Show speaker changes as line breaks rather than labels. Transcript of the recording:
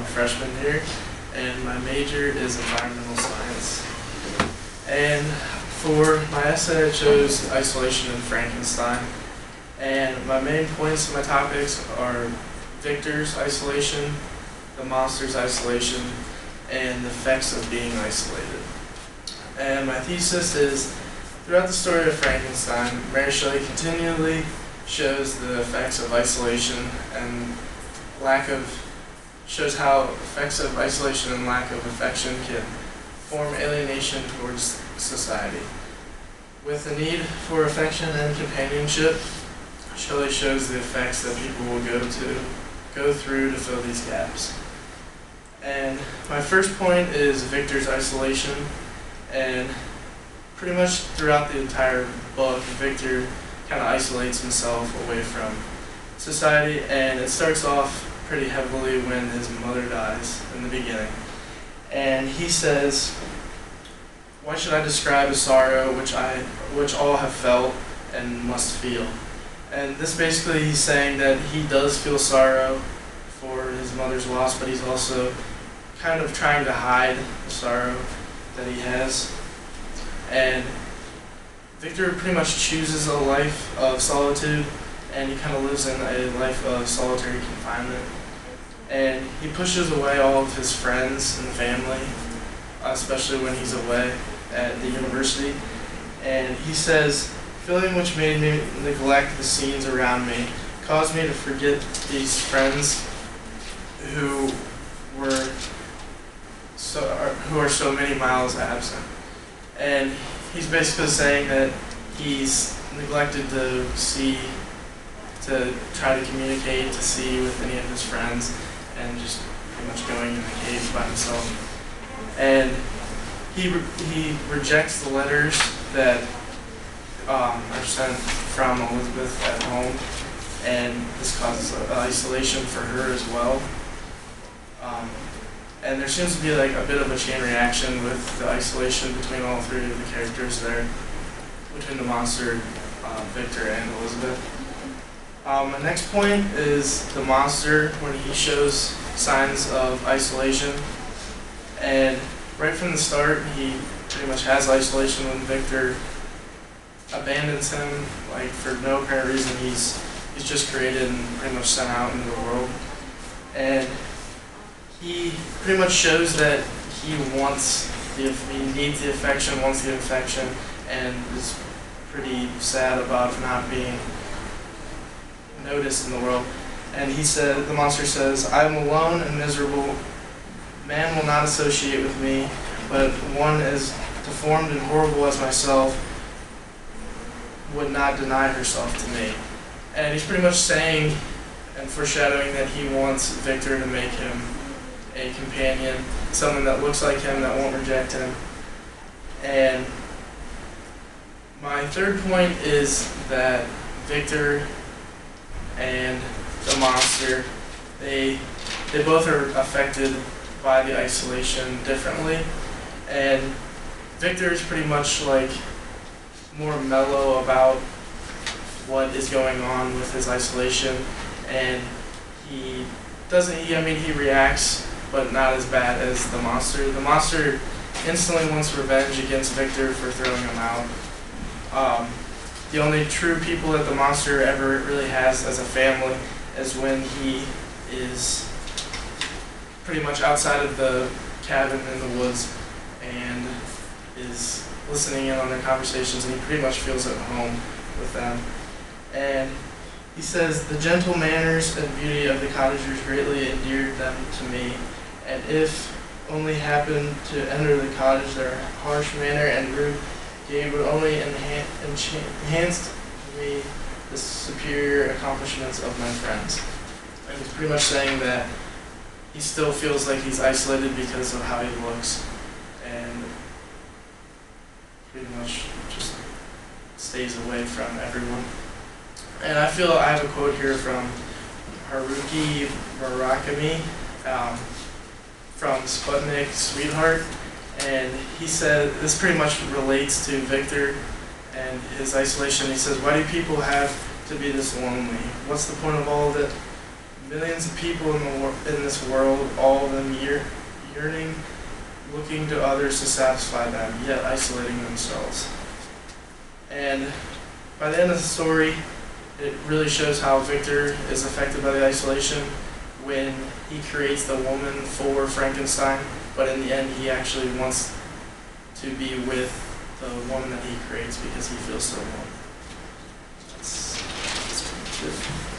a freshman here, and my major is environmental science. And for my essay, I chose isolation and Frankenstein. And my main points of my topics are Victor's isolation, the monster's isolation, and the effects of being isolated. And my thesis is, throughout the story of Frankenstein, Mary Shelley continually shows the effects of isolation and shows how effects of isolation and lack of affection can form alienation towards society. With the need for affection and companionship, Shelley shows the effects that people will go through to fill these gaps. And my first point is Victor's isolation, and pretty much throughout the entire book, Victor kind of isolates himself away from society, and it starts off pretty heavily when his mother dies in the beginning. And he says, "Why should I describe a sorrow which all have felt and must feel?" And this basically, he's saying that he does feel sorrow for his mother's loss, but he's also kind of trying to hide the sorrow that he has. And Victor pretty much chooses a life of solitude, and he kind of lives in a life of solitary confinement. And he pushes away all of his friends and family, especially when he's away at the university. And he says, "Feeling which made me neglect the scenes around me caused me to forget these friends who are so many miles absent." And he's basically saying that he's neglected to try to communicate, to see with any of his friends, and just pretty much going in the cave by himself. And he rejects the letters that are sent from Elizabeth at home, and this causes isolation for her as well. And there seems to be like a bit of a chain reaction with the isolation between all three of the characters there, between the monster, Victor, and Elizabeth. My next point is the monster when he shows signs of isolation. And right from the start, he pretty much has isolation when Victor abandons him, like for no apparent reason. He's just created and pretty much sent out into the world. And he pretty much shows that he needs the affection, wants the affection, and is pretty sad about not being noticed in the world. And the monster says, "I am alone and miserable. Man will not associate with me, but one as deformed and horrible as myself would not deny herself to me." And he's pretty much saying and foreshadowing that he wants Victor to make him a companion, someone that looks like him, that won't reject him. And my third point is that Victor and the monster, they both are affected by the isolation differently. And Victor is pretty much like more mellow about what is going on with his isolation, and he reacts, but not as bad as the monster. The monster instantly wants revenge against Victor for throwing him out. The only true people that the monster ever really has as a family is when he is pretty much outside of the cabin in the woods and is listening in on their conversations, and he pretty much feels at home with them. And he says, "The gentle manners and beauty of the cottagers greatly endeared them to me, and if only happened to enter the cottage, their harsh manner and rude gait would only enhance me the superior accomplishments of my friends." And he's pretty much saying that he still feels like he's isolated because of how he looks, and pretty much just stays away from everyone. And I feel I have a quote here from Haruki Murakami from Sputnik Sweetheart, and he said this pretty much relates to Victor and his isolation. He says, "Why do people have to be this lonely? What's the point of all of it? Millions of people in this world, all of them yearning, looking to others to satisfy them, yet isolating themselves. And by the end of the story, it really shows how Victor is affected by the isolation when he creates the woman for Frankenstein, but in the end he actually wants to be with the woman that he creates because he feels so alone. That's good.